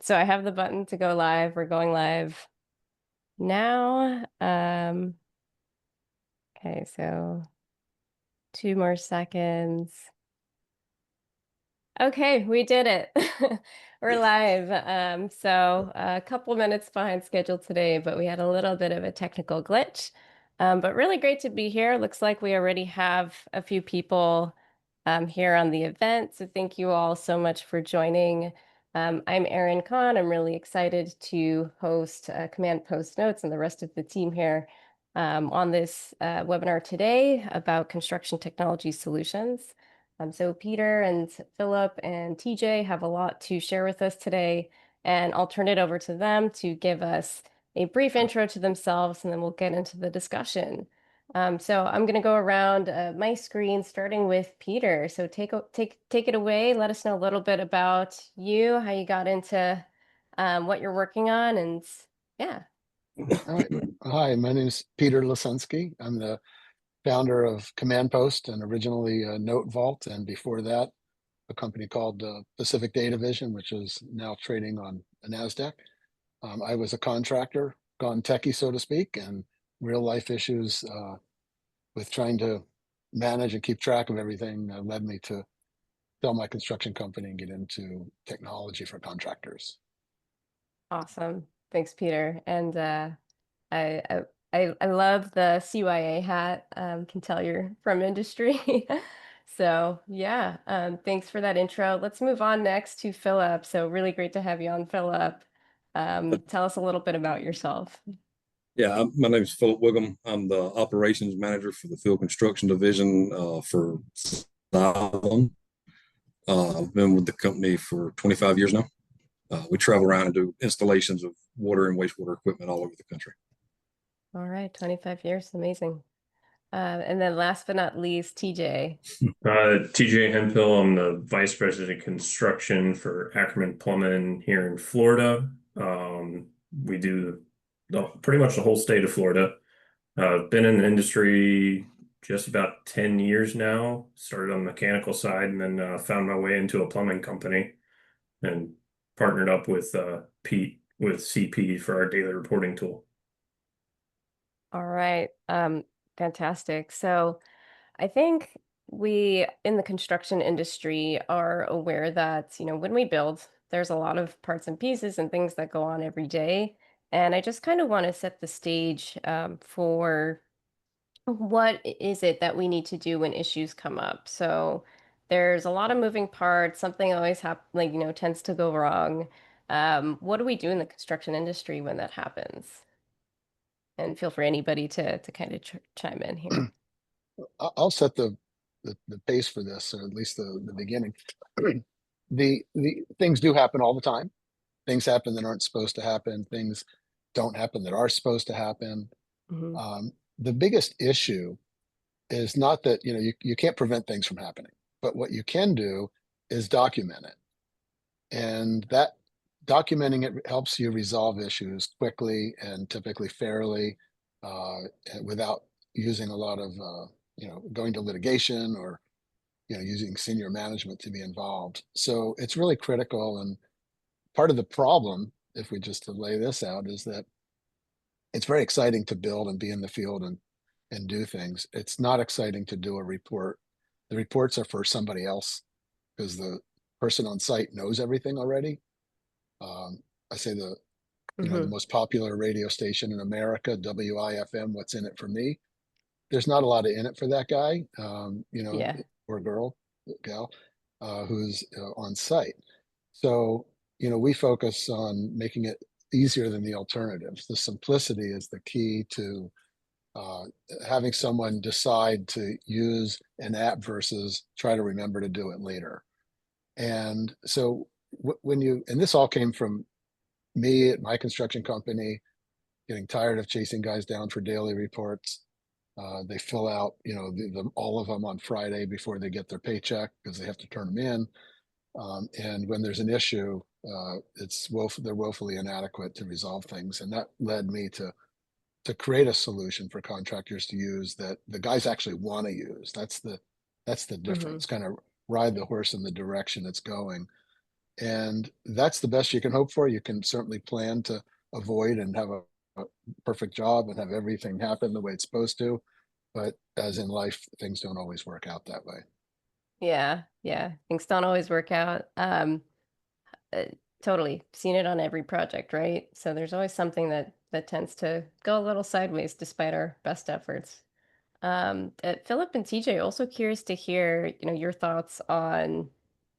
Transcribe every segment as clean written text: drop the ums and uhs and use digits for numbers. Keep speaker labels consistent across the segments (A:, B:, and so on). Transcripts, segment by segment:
A: so I have the button to go live. We're going live now. Okay, so 2 more seconds. Okay, we did it. We're live. So a couple minutes behind schedule today, but we had a little bit of a technical glitch. But really great to be here. Looks like we already have a few people here on the event. So thank you all so much for joining. I'm Erin Kahn. I'm really excited to host Command Post Notes and the rest of the team here on this webinar today about construction technology solutions. So Peter and Philip and TJ have a lot to share with us today, and I'll turn it over to them to give us a brief intro to themselves, and then we'll get into the discussion. So I'm going to go around my screen, starting with Peter. So take it away. Let us know a little bit about you, how you got into what you're working on, and yeah.
B: All right. Hi, my name is Peter Lisinski. I'm the founder of Command Post and originally Note Vault, and before that, a company called Pacific Data Vision, which is now trading on the NASDAQ. I was a contractor, gone techie, so to speak, and real life issues with trying to manage and keep track of everything led me to sell my construction company and get into technology for contractors.
A: Awesome. Thanks, Peter. And I, I I love the CYA hat. Can tell you're from industry. So yeah, thanks for that intro. Let's move on next to Philip. So really great to have you on, Philip. Tell us a little bit about yourself.
C: Yeah, my name is Philip Wiggum. I'm the operations manager for the field construction division for Xylem. I've been with the company for 25 years now. We travel around and do installations of water and wastewater equipment all over the country.
A: All right, 25 years, amazing. And then last but not least, TJ.
D: TJ Hemphill, I'm the Vice President of Construction for Ackerman Plumbing here in Florida. We do pretty much the whole state of Florida. I've been in the industry just about 10 years now. Started on the mechanical side and then found my way into a plumbing company and partnered up with Pete with CP for our daily reporting tool.
A: All right, fantastic. So I think we in the construction industry are aware that, when we build, there's a lot of parts and pieces and things that go on every day. And I just kind of want to set the stage for what is it that we need to do when issues come up. So there's a lot of moving parts. Something always like, tends to go wrong. What do we do in the construction industry when that happens? And feel free anybody to kind of chime in here.
B: I'll set the pace for this, or at least the beginning. The things do happen all the time. Things happen that aren't supposed to happen. Things don't happen that are supposed to happen.
A: Mhm.
B: The biggest issue is not that you can't prevent things from happening, but what you can do is document it, and that documenting it helps you resolve issues quickly and typically fairly, without using a lot of going to litigation or using senior management to be involved. So it's really critical. And part of the problem, if we just to lay this out, is that it's very exciting to build and be in the field and do things. It's not exciting to do a report. The reports are for somebody else because the person on site knows everything already. I say the most popular radio station in America, WIFM, what's in it for me? There's not a lot in it for that guy,
A: Yeah.
B: or girl, gal, who's on site. So, we focus on making it easier than the alternatives. The simplicity is the key to having someone decide to use an app versus try to remember to do it later. And so and this all came from me at my construction company, getting tired of chasing guys down for daily reports. They fill out, all of them on Friday before they get their paycheck because they have to turn them in. And when there's an issue, they're woefully inadequate to resolve things. And that led me to create a solution for contractors to use that the guys actually want to use. That's the
A: Mhm.
B: difference. Kind of ride the horse in the direction it's going. And that's the best you can hope for. You can certainly plan to avoid and have a perfect job and have everything happen the way it's supposed to. But as in life, things don't always work out that way.
A: Yeah, yeah. Things don't always work out. Uh, totally seen it on every project, right? So there's always something that tends to go a little sideways despite our best efforts. Philip and TJ, also curious to hear, your thoughts on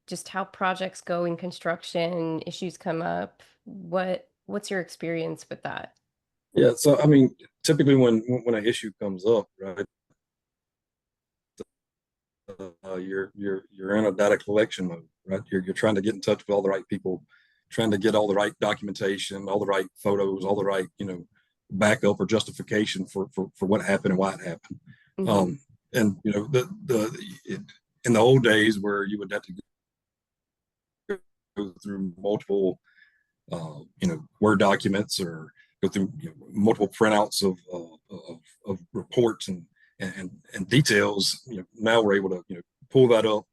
A: just how projects go in construction, issues come up. What's your experience with that?
C: Yeah, so I mean, typically when an issue comes up, right, you're in a data collection mode, right? You're trying to get in touch with all the right people, trying to get all the right documentation, all the right photos, all the right backup or justification for what happened and why it happened.
A: Hmm.
C: And in the old days where you would have to go through multiple Word documents or go through multiple printouts of reports and details. Now we're able to pull that up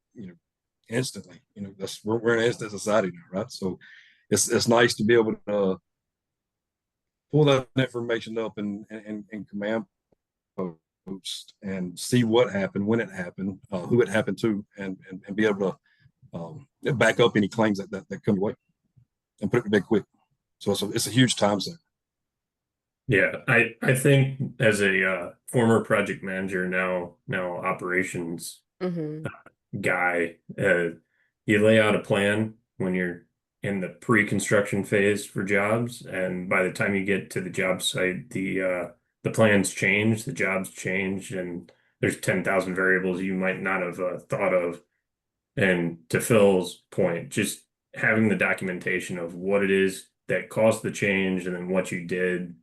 C: instantly. That's we're in an instant society now, right? So it's nice to be able to pull that information up in command post and see what happened, when it happened, who it happened to, and be able to back up any claims that come away and put it to bed quick. So it's a huge time saver.
D: Yeah, I think as a former project manager, now operations
A: Hmm.
D: guy, you lay out a plan when you're in the pre-construction phase for jobs, and by the time you get to the job site, the plans change, the jobs change, and there's 10,000 variables you might not have thought of. And to Phil's point, just having the documentation of what it is that caused the change and then what you did,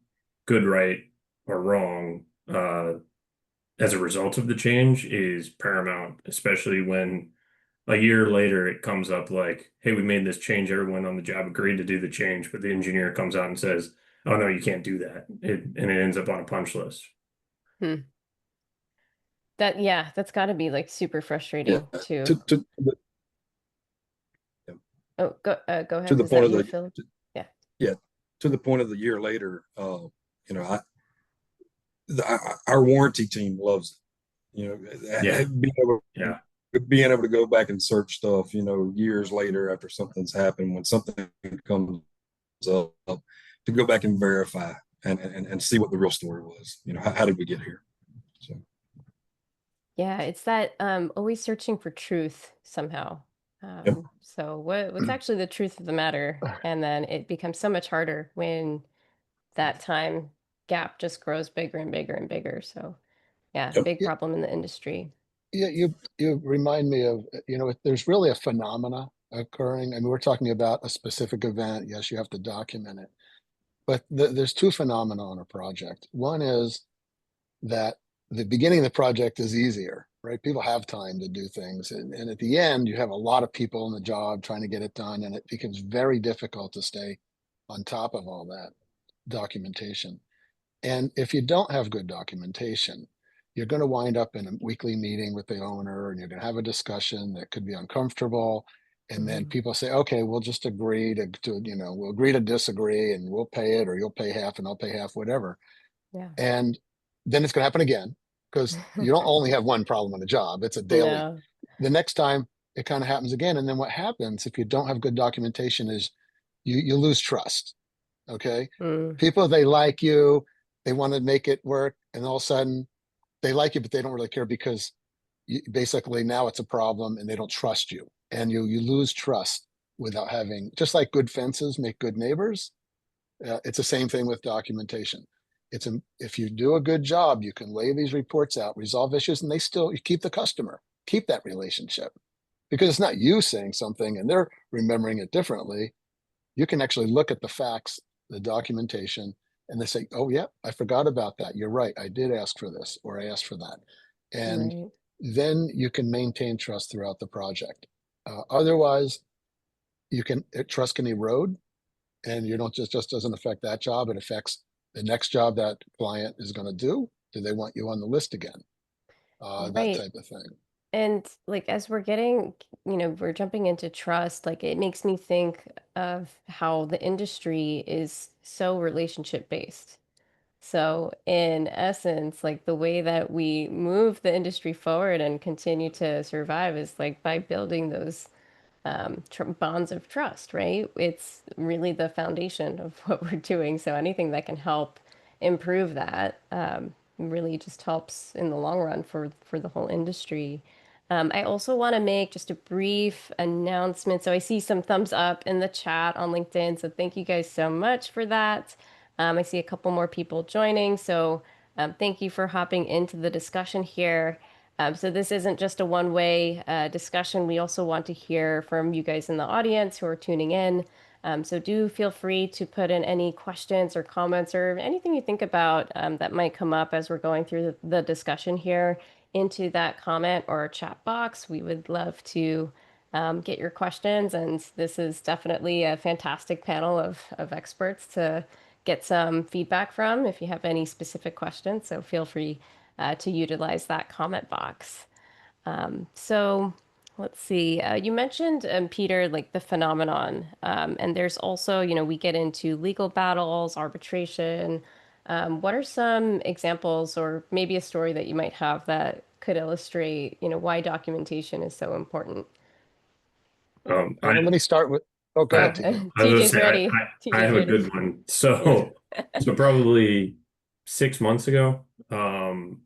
D: good, right, or wrong, as a result of the change is paramount, especially when a year later it comes up like, hey, we made this change. Everyone on the job agreed to do the change, but the engineer comes out and says, oh, no, you can't do that. And it ends up on a punch list.
A: Hmm. Yeah, that's got to be like super
C: Yeah,
A: frustrating too.
C: to
A: Oh, go
C: to
A: ahead.
C: the
A: Was
C: point
A: that
C: of
A: you, Philip? Yeah.
C: yeah, to the point of the year later. Our warranty team loves it.
D: Yeah. Yeah.
C: Being able to go back and search stuff, years later after something's happened, when something comes up, to go back and verify and see what the real story was. How did we get here? So
A: Yeah, it's that always searching for truth somehow.
C: yeah,
A: So what's actually the truth of the matter? And then it becomes so much harder when that time gap just grows bigger and bigger and bigger. So yeah,
C: yep,
A: big
B: Yeah,
A: problem in the industry.
B: yeah, you remind me of, there's really a phenomena occurring. I mean, we're talking about a specific event. Yes, you have to document it, but there's two phenomena on a project. One is that the beginning of the project is easier, right? People have time to do things. And at the end, you have a lot of people in the job trying to get it done. And it becomes very difficult to stay on top of all that documentation. And if you don't have good documentation, you're going to wind up in a weekly meeting with the owner and you're going to have a discussion that could be uncomfortable. And then
A: Mhm.
B: people say, okay, we'll just agree we'll agree to disagree and we'll pay it, or you'll pay half and I'll pay half, whatever.
A: Yeah.
B: And then it's going to happen again because you don't only have one problem on the job. It's a daily.
A: No.
B: The next time it kind of happens again. And then what happens if you don't have good documentation is you lose trust. Okay.
A: Mm,
B: People, they like you, they want to make it work. And all of a sudden they like you, but they don't really care because basically now it's a problem and they don't trust you. And you lose trust without having, just like good fences make good neighbors. It's the same thing with documentation. If you do a good job, you can lay these reports out, resolve issues, and you keep the customer, keep that relationship, because it's not you saying something and they're remembering it differently. You can actually look at the facts, the documentation, and they say, "Oh yeah, I forgot about that. You're right. I did ask for this, or I asked for that," and
A: right.
B: then you can maintain trust throughout the project. Otherwise, trust can erode, and you don't just doesn't affect that job, it affects the next job that client is going to do. Do they want you on the list again? That
A: Right.
B: type of thing.
A: And like as we're getting, we're jumping into trust, like it makes me think of how the industry is so relationship based. So in essence, like the way that we move the industry forward and continue to survive is like by building those bonds of trust, right? It's really the foundation of what we're doing. So anything that can help improve that really just helps in the long run for the whole industry. I also want to make just a brief announcement. So I see some thumbs up in the chat on LinkedIn. So thank you guys so much for that. I see a couple more people joining. So thank you for hopping into the discussion here. So this isn't just a one-way discussion. We also want to hear from you guys in the audience who are tuning in. So do feel free to put in any questions or comments or anything you think about that might come up as we're going through the discussion here into that comment or chat box. We would love to get your questions. And this is definitely a fantastic panel of experts to get some feedback from if you have any specific questions. So feel free to utilize that comment box. So let's see. You mentioned, Peter, like the phenomenon. And there's also, we get into legal battles, arbitration. What are some examples or maybe a story that you might have that could illustrate, why documentation is so important?
B: Well, let me start with, oh, go
D: I,
B: ahead,
A: Oh,
B: TJ.
D: I was gonna
A: TJ's
D: say
A: ready.
D: I
A: TJ's
D: have a
A: ready.
D: good one.
A: Yeah.
D: So probably 6 months ago,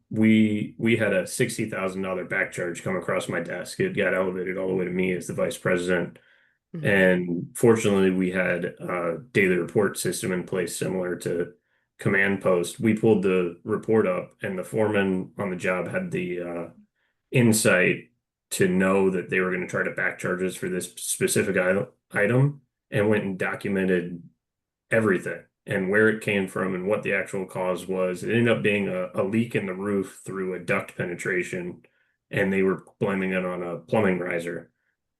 D: we had a $60,000 back charge come across my desk. It got elevated all the way to me as the vice president.
A: Mhm.
D: And fortunately, we had a daily report system in place similar to Command Post. We pulled the report up, and the foreman on the job had the insight to know that they were going to try to back charge us for this specific item and went and documented everything and where it came from and what the actual cause was. It ended up being a leak in the roof through a duct penetration, and they were blaming it on a plumbing riser.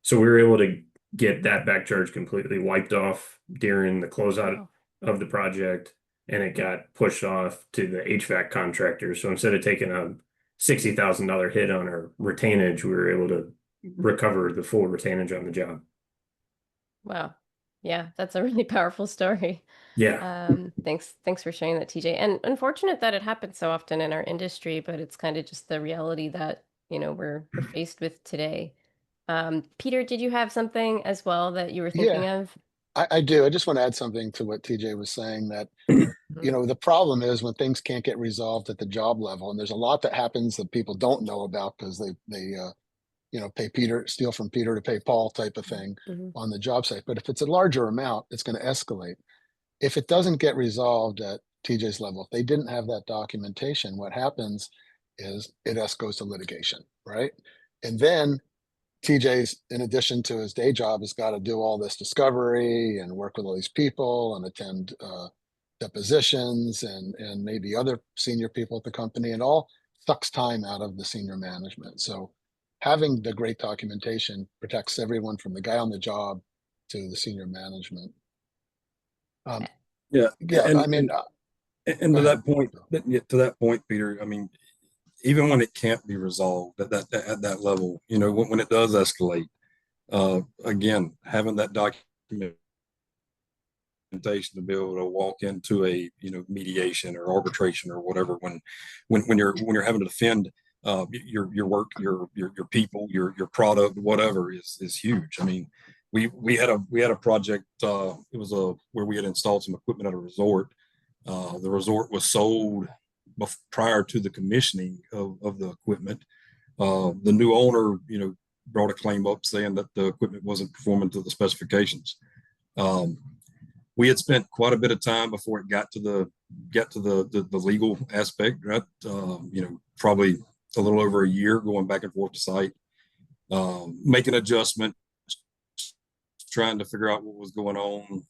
D: So we were able to get that back charge completely wiped off during the closeout
A: Wow.
D: of the project, and it got pushed off to the HVAC contractor. So instead of taking a $60,000 hit on our retainage, we were able to recover the full retainage on the job.
A: Wow. Yeah, that's a really powerful story.
D: Yeah.
A: Thanks for sharing that, TJ. And unfortunate that it happens so often in our industry, but it's kind of just the reality that, we're faced with today. Peter, did you have something as well that you were
B: Yeah,
A: thinking of?
B: I do. I just want to add something to what TJ was saying that,
A: Mhm.
B: the problem is when things can't get resolved at the job level, and there's a lot that happens that people don't know about because they pay Peter, steal from Peter to pay Paul type of thing
A: Mhm.
B: on the job site. But if it's a larger amount, it's going to escalate. If it doesn't get resolved at TJ's level, if they didn't have that documentation, what happens is goes to litigation, right? And then TJ's, in addition to his day job, has got to do all this discovery and work with all these people and attend depositions and maybe other senior people at the company, and all sucks time out of the senior management. So having the great documentation protects everyone from the guy on the job to the senior management.
C: Yeah,
B: Yeah, I mean,
C: and
B: go
C: to
B: ahead.
C: that point, Peter, I mean, even when it can't be resolved at that level, when it does escalate, again, having that documentation to be able to walk into a mediation or arbitration or whatever when you're having to defend your work, your people, your product, whatever is huge. I mean, we had a project. It was where we had installed some equipment at a resort. The resort was sold prior to the commissioning of the equipment. The new owner, brought a claim up saying that the equipment wasn't performing to the specifications. Um, we had spent quite a bit of time before it got to the legal aspect, right? Probably a little over a year going back and forth to site, making adjustments, trying to figure out what was going on.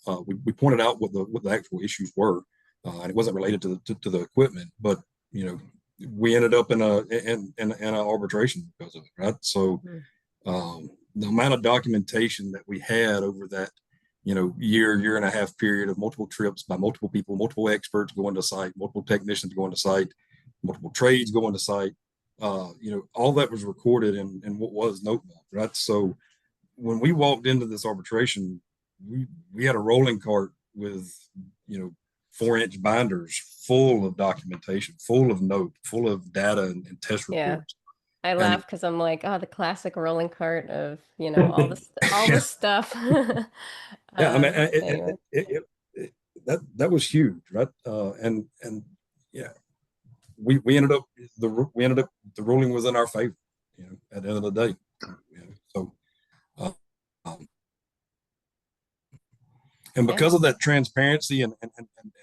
C: We pointed out what the actual issues were, and it wasn't related to the equipment, but we ended up in an arbitration because of it, right? So
A: Mhm.
C: the amount of documentation that we had over that year and a half period of multiple trips by multiple people, multiple experts going to site, multiple technicians going to site, multiple trades going to site, all that was recorded in what was notebook, right? So when we walked into this arbitration, we had a rolling cart with, 4-inch binders full of documentation, full of note, full of data and test
A: Yeah.
C: reports.
A: I
C: And
A: laugh because I'm like, oh, the classic rolling cart of, all
C: yeah,
A: this stuff.
C: yeah, I mean,
A: Anyway.
C: that was huge, right? And yeah, we ended up the ruling was in our favor, at the end of the day. So uh, um, and
A: Yeah.
C: because of that transparency and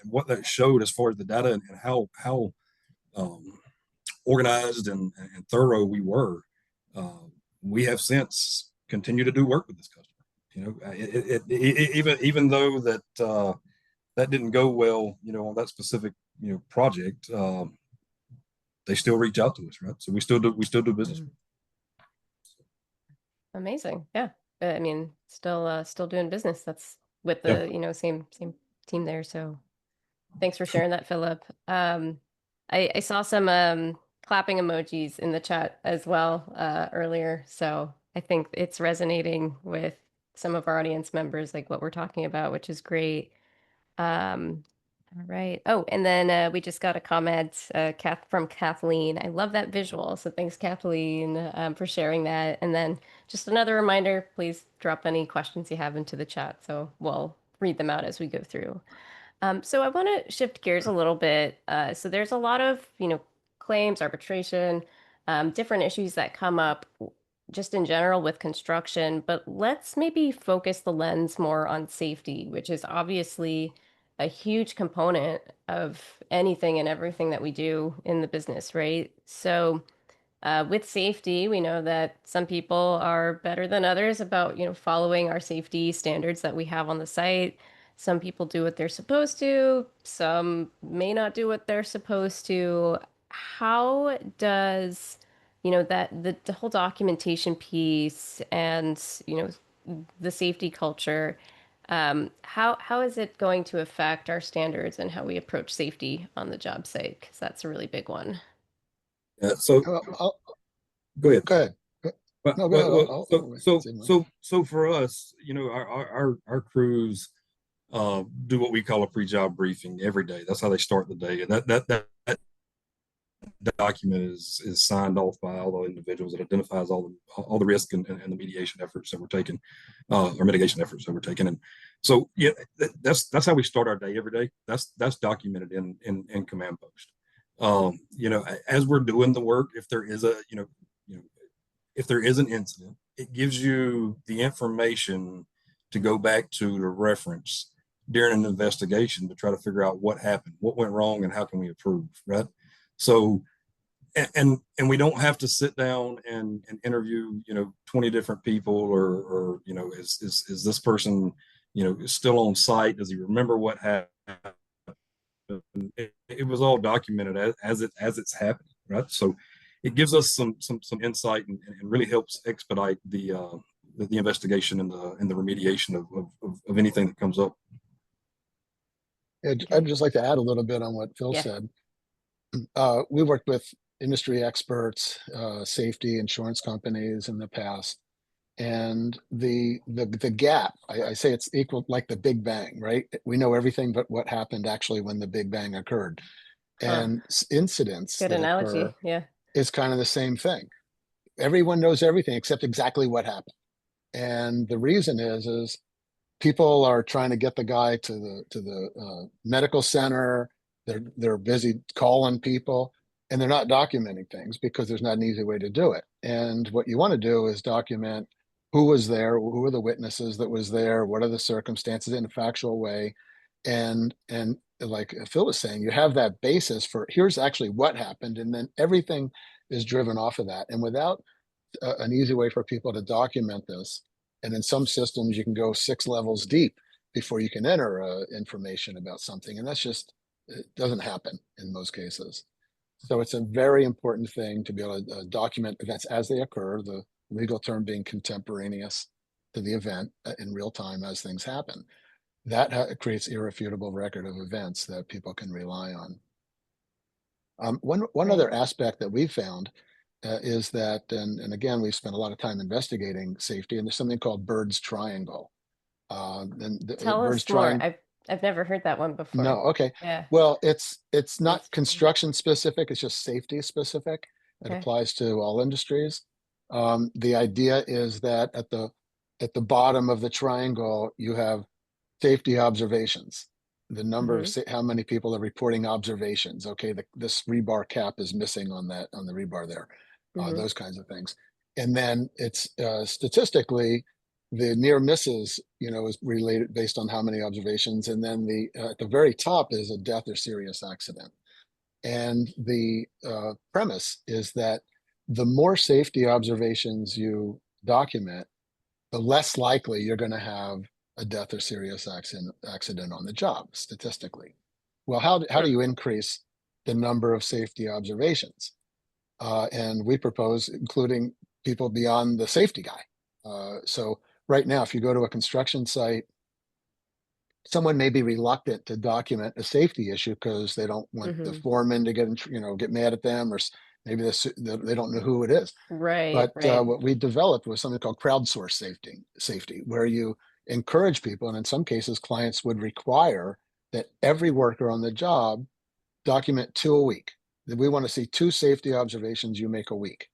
C: what that showed as far as the data and how um, organized and thorough we were, uh, we have since continued to do work with this customer. Even though that didn't go well, on that specific project, they still reach out to us, right? So we still do business.
A: Mhm. Amazing. Yeah. I mean, still doing business. That's with
C: Yeah.
A: the, same team there. So thanks for sharing that, Philip. I saw some clapping emojis in the chat as well earlier. So I think it's resonating with some of our audience members, like what we're talking about, which is great. Um, all right. Oh, and then we just got a comment from Kathleen. I love that visual. So thanks, Kathleen, for sharing that. And then just another reminder, please drop any questions you have into the chat. So we'll read them out as we go through. So I want to shift gears a little bit. So there's a lot of, claims, arbitration, different issues that come up just in general with construction, but let's maybe focus the lens more on safety, which is obviously a huge component of anything and everything that we do in the business, right? So with safety, we know that some people are better than others about, following our safety standards that we have on the site. Some people do what they're supposed to, some may not do what they're supposed to. How does, that the whole documentation piece and, the safety culture, how is it going to affect our standards and how we approach safety on the job site? Because that's a really big one.
C: So go ahead.
B: Go ahead.
C: Well,
B: No, go
C: well,
B: ahead.
C: well,
B: I'll say mine.
C: so for us, our crews do what we call a pre-job briefing every day. That's how they start the day, and that document is signed off by all the individuals. It identifies all the risk and the mediation efforts that we're taking, or mitigation efforts that we're taking. And so yeah, that's how we start our day every day. That's documented in command post. As we're doing the work, if there is if there is an incident, it gives you the information to go back to reference during an investigation to try to figure out what happened, what went wrong, and how can we improve, right? So, and we don't have to sit down and interview 20 different people, or is this person still on site? Does he remember what happened? It was all documented as it's happening, right? So it gives us some insight, and really helps expedite the investigation and the remediation of anything that comes up.
B: Yeah,
A: Okay.
B: I'd just like to add a little bit on what Phil
A: Yeah.
B: said. We worked with industry experts, safety insurance companies in the past, and the gap, I say it's equal like the Big Bang, right? We know everything but what happened actually when the Big Bang occurred.
A: Huh.
B: And incidents
A: Good
B: that occur
A: analogy. Yeah.
B: is kind of the same thing. Everyone knows everything except exactly what happened. And the reason is people are trying to get the guy to the medical center. They're busy calling people, and they're not documenting things because there's not an easy way to do it. And what you want to do is document who was there, who were the witnesses that was there, what are the circumstances in a factual way, and like Phil was saying, you have that basis for here's actually what happened, and then everything is driven off of that. And without an easy way for people to document this. And in some systems, you can go 6 levels deep before you can enter information about something. And that's just, it doesn't happen in most cases. So it's a very important thing to be able to document events as they occur, the legal term being contemporaneous to the event in real time as things happen. That creates irrefutable record of events that people can rely on. One
A: Right.
B: other aspect that we found is that, and again, we've spent a lot of time investigating safety, and there's something called Bird's Triangle. And the
A: Tell
B: Bird's
A: us more.
B: Triangle.
A: I've never heard that one
B: No,
A: before.
B: okay.
A: Yeah.
B: Well, it's not
A: Bird's Triangle.
B: construction specific, it's just safety specific. It
A: Okay.
B: applies to all industries. The idea is that at the bottom of the triangle, you have safety observations. The number of
A: Mm-hmm.
B: how many people are reporting observations. Okay, this rebar cap is missing on the rebar there.
A: Mm-hmm.
B: Those kinds of things. And then it's statistically the near misses, is related based on how many observations. And then at the very top is a death or serious accident. And the premise is that the more safety observations you document, the less likely you're going to have a death or serious accident on the job statistically. Well, how do you increase the number of safety observations? And we propose including people beyond the safety guy. So right now, if you go to a construction site, someone may be reluctant to document a safety issue because they don't want the
A: Mm-hmm.
B: foreman to get mad at them, or maybe they don't know who it is.
A: Right,
B: But
A: right.
B: what we developed was something called crowdsource safety, where you encourage people, and in some cases, clients would require that every worker on the job document 2 a week. That we want to see 2 safety observations you make a week,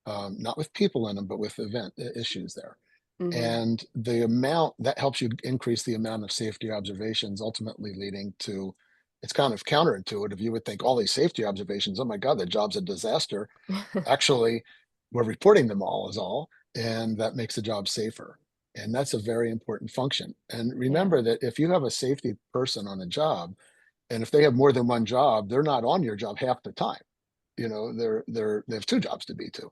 B: not with people in them, but with event issues there.
A: Mm-hmm.
B: And the amount that helps you increase the amount of safety observations, ultimately leading to, it's kind of counterintuitive. You would think all these safety observations, oh my God, the job's a disaster. Actually, we're reporting them all as all, and that makes the job safer. And that's a very important function. And
A: Yeah.
B: remember that if you have a safety person on a job, and if they have more than one job, they're not on your job half the time. They have 2 jobs to be to.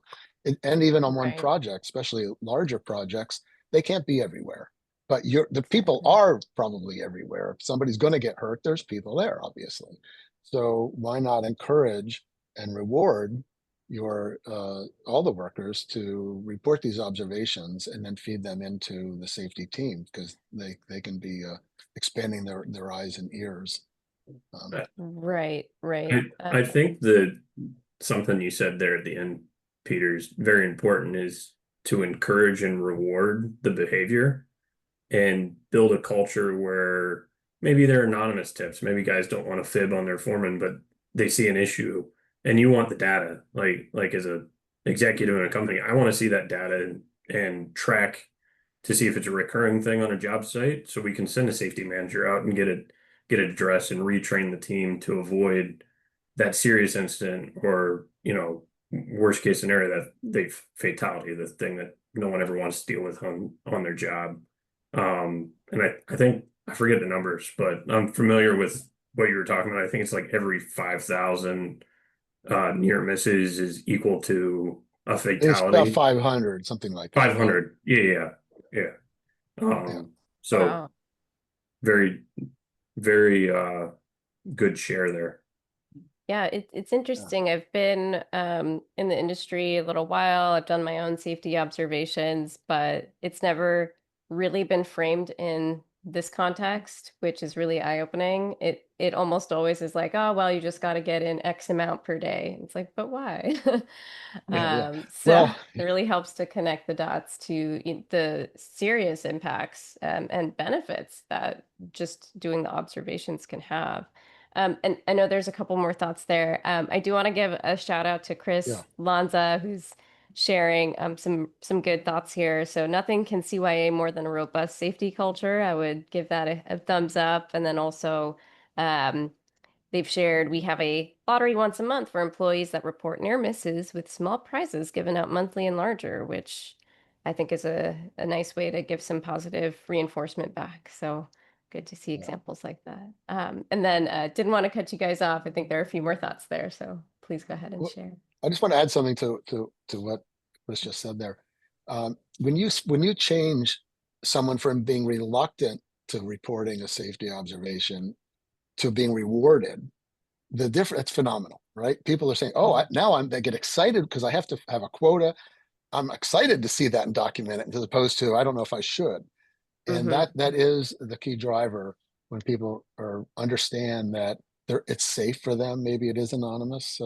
B: And even on one
A: Right.
B: project, especially larger projects, they can't be everywhere. But the people
A: Exactly.
B: are probably everywhere. If somebody's going to get hurt, there's people there, obviously. So why not encourage and reward your all the workers to report these observations and then feed them into the safety team, because they can be expanding their eyes and ears. Um,
A: Right, right.
D: I think that something you said there at the end, Peter, is very important, is to encourage and reward the behavior and build a culture where maybe they're anonymous tips. Maybe guys don't want to fib on their foreman, but they see an issue and you want the data. Like as a executive in a company, I want to see that data and track to see if it's a recurring thing on a job site, so we can send a safety manager out and get it addressed and retrain the team to avoid that serious incident, or worst case scenario, that they fatality, the thing that no one ever wants to deal with on their job. And I think I forget the numbers, but I'm familiar with what you were talking about. I think it's like every 5,000 near misses is equal to a
B: it's about
D: fatality.
B: 500, something like that. Yeah.
D: 500. Yeah, yeah, yeah.
B: Yeah.
D: So
A: Wow.
D: very, very good share there.
A: Yeah, it's
B: Yeah.
A: interesting. I've been in the industry a little while. I've done my own safety observations, but it's never really been framed in this context, which is really eye-opening. It almost always is like, oh, well, you just got to get in X amount per day. It's like, but why?
B: Yeah. Yeah.
A: So
B: Well,
A: it really helps to connect the dots to the serious impacts and benefits that just doing the observations can have. And I know there's a couple more thoughts there. I do want to give a shout out to
B: yeah.
A: Chris Lanza, who's sharing some good thoughts here. So nothing can CYA more than a robust safety culture. I would give that a thumbs up. And then also, um, they've shared we have a lottery once a month for employees that report near misses with small prizes given out monthly and larger, which I think is a nice way to give some positive reinforcement back. So good to see
B: Yeah.
A: examples like that. And then didn't want to cut you guys off. I think there are a few more thoughts there. So please go ahead and
B: Well,
A: share.
B: I just want to add something to what Chris just said there. When you change someone from being reluctant to reporting a safety observation to being rewarded, the difference, it's phenomenal, right? People are saying, "Oh,
A: Mhm.
B: they get excited because I have to have a quota. I'm excited to see that and document it," as opposed to, "I don't know if I should." And
A: Mhm.
B: that is the key driver when people are understand that it's safe for them. Maybe it is anonymous.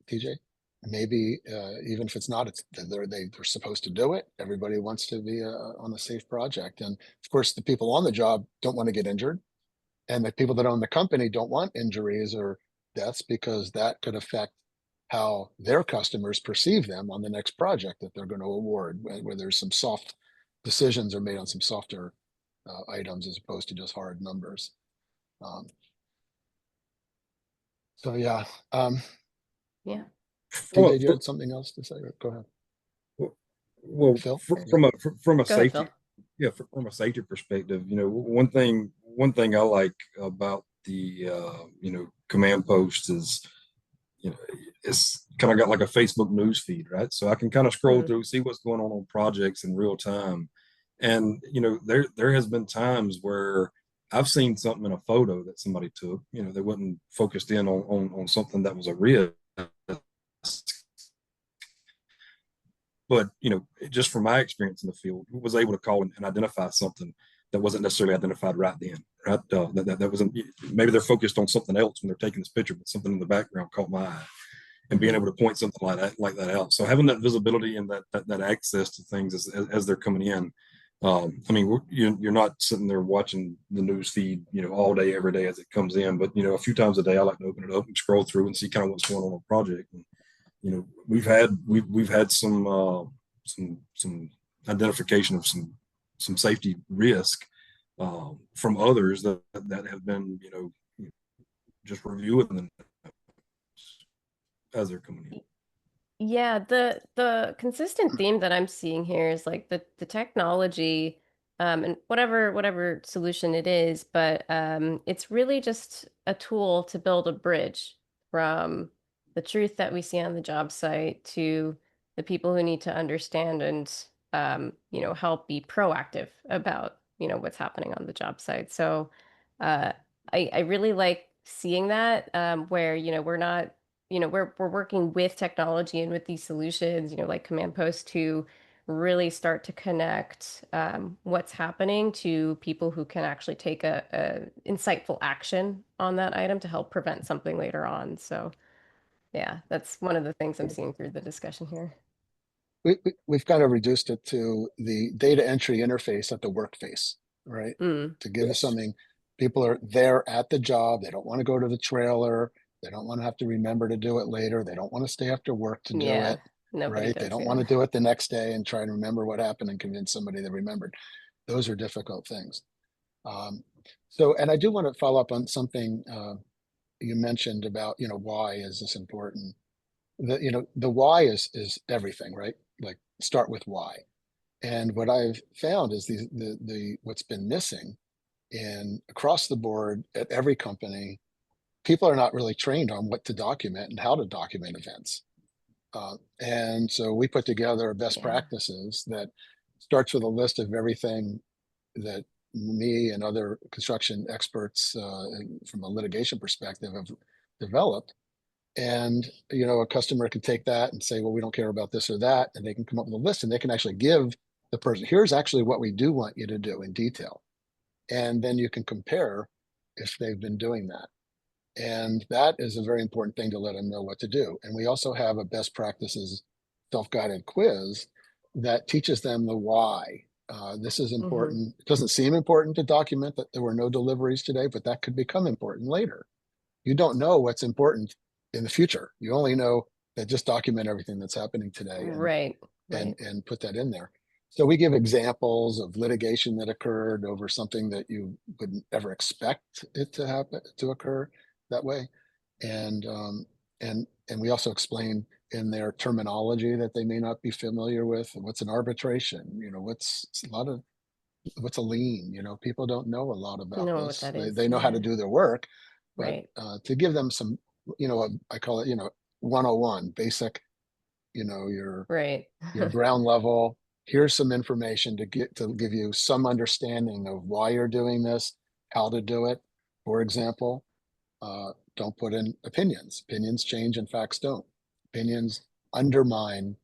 B: TJ. maybe even if it's not, they're supposed to do it. Everybody wants to be on a safe project, and of course, the people on the job don't want to get injured, and the people that own the company don't want injuries or deaths because that could affect how their customers perceive them on the next project that they're going to award, where there's some soft decisions are made on some softer items as opposed to just hard numbers. Um, so yeah,
A: Yeah.
C: Well,
B: TJ, you had something else to say? Go ahead,
C: well,
B: Phil.
C: from a
A: Go ahead,
C: safety,
A: Phil.
C: yeah, from a safety perspective, one thing I like about the command post is, it's kind of got like a Facebook news feed, right? So I can kind of scroll
A: Mm,
C: through, see what's going on projects in real time. And there has been times where I've seen something in a photo that somebody took, they wasn't focused in on something that was a risk. But just from my experience in the field, was able to call and identify something that wasn't necessarily identified right then, right? That wasn't, maybe they're focused on something else when they're taking this picture, but something in the background caught my eye, and being
A: mhm.
C: able to point something like that out. So having that visibility and that access to things as they're coming in. I mean, you're not sitting there watching the news feed, all day, every day as it comes in, but a few times a day, I like to open it up and scroll through and see kind of what's going on a project. And, we've had some identification of some safety risk from others that have been just reviewing them as they're coming in.
A: Yeah, the consistent theme that I'm seeing here is like the technology, and whatever solution it is, but it's really just a tool to build a bridge from the truth that we see on the job site to the people who need to understand and help be proactive about what's happening on the job site. So uh, I really like seeing that, where we're not, we're working with technology and with these solutions, like Command Post, to really start to connect what's happening to people who can actually take a insightful action on that item to help prevent something later on. So yeah, that's one of the things I'm seeing through the discussion here.
B: We've kind of reduced it to the data entry interface at the work face, right?
A: Mm,
B: To give you
C: Yes.
B: something, people are there at the job. They don't want to go to the trailer. They don't want to have to remember to do it later. They don't want to stay after work to do
A: yeah,
B: it,
A: nobody
B: right? They
A: does.
B: don't want
A: Yeah.
B: to do it the next day and try to remember what happened and convince somebody they remembered. Those are difficult things. Um, and I do want to follow up on something you mentioned about, why is this important? The why is everything, right? Like start with why. And what I've found is the what's been missing in across the board at every company, people are not really trained on what to document and how to document events. And so we put together best
A: Yeah.
B: practices that starts with a list of everything that me and other construction experts from a litigation perspective have developed. And a customer can take that and say, well, we don't care about this or that, and they can come up with a list, and they can actually give the person, here's actually what we do want you to do in detail. And then you can compare if they've been doing that. And that is a very important thing to let them know what to do. And we also have a best practices self-guided quiz that teaches them the why. This is
A: Hmm.
B: important. It doesn't seem important to document that there were no deliveries today, but that could become important later. You don't know what's important in the future. You only know that just document everything that's happening today and
A: Right.
B: and
A: Right.
B: and put that in there. So we give examples of litigation that occurred over something that you wouldn't ever expect it to happen to occur that way. And and we also explain in their terminology that they may not be familiar with. What's an arbitration? What's a lot of what's a lien? People don't know a lot about
A: Know what
B: this.
A: that
B: They,
A: is.
B: they know how to
A: Yeah.
B: do their work, but
A: Right.
B: to give them some, I call it, 101 basic, your
A: Right.
B: ground level. Here's some information to give you some understanding of why you're doing this, how to do it. For example, don't put in opinions. Opinions change and facts don't. Opinions undermine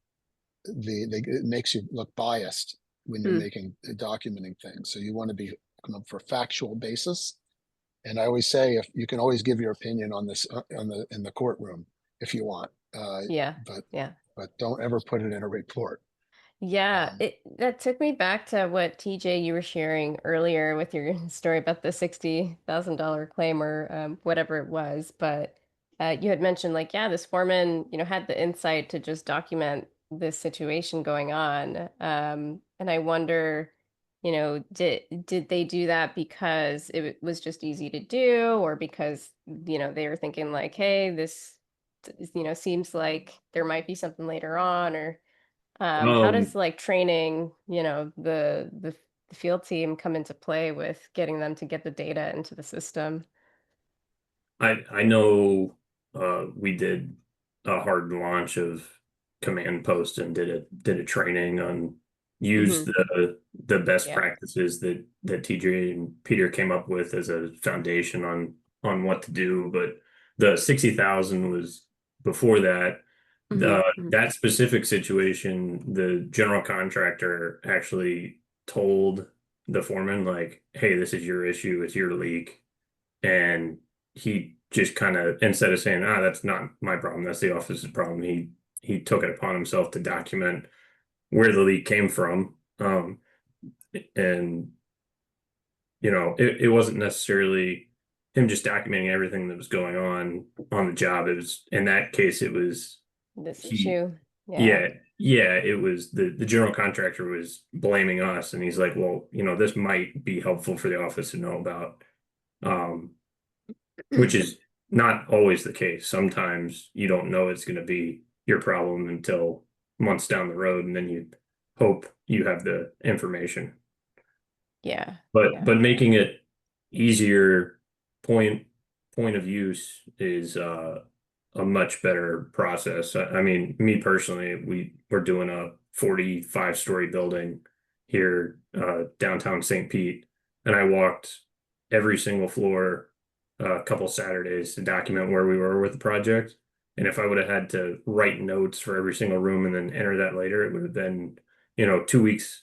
B: it makes you look biased when you're
A: Hmm.
B: making documenting things. So you want to be come up for factual basis. And I always say, if you can always give your opinion on this in the courtroom if you want,
A: Yeah.
B: but
A: Yeah.
B: don't ever put it in a report.
A: Yeah,
B: Um,
A: it that took me back to what TJ you were sharing earlier with your story about the $60,000 claim or whatever it was. But you had mentioned like, yeah, this foreman, had the insight to just document this situation going on. And I wonder, did they do that because was just easy to do, or because, they were thinking like, hey, this, seems like there might be something later on, or how does
D: Um,
A: like training, the field team come into play with getting them to get the data into the system?
D: I know we did a hard launch of Command Post and did a training on use
A: Hmm.
D: the best
A: Yeah.
D: practices that TJ and Peter came up with as a foundation on what to do. But the 60,000 was before that.
A: Hmm. Hmm.
D: That specific situation, the general contractor actually told the foreman like, "Hey, this is your issue. It's your leak." And he just kind of, instead of saying, that's not my problem, that's the office's problem, he took it upon himself to document where the leak came from. And it wasn't necessarily him just documenting everything that was going on the job. It was, in that case, it was
A: This
D: he
A: issue. Yeah.
D: yeah, yeah, it was the general contractor was blaming us, and he's like, well, this might be helpful for the office to know about. Um, which is not always the case. Sometimes you don't know it's going to be your problem until months down the road, and then you hope you have the information.
A: Yeah.
D: But
A: Yeah.
D: making it easier point point of use is a much better process. I mean, me personally, we're doing a 45-story building here downtown St. Pete, and I walked every single floor a couple Saturdays to document where we were with the project. And if I would have had to write notes for every single room and then enter that later, it would have been, 2 weeks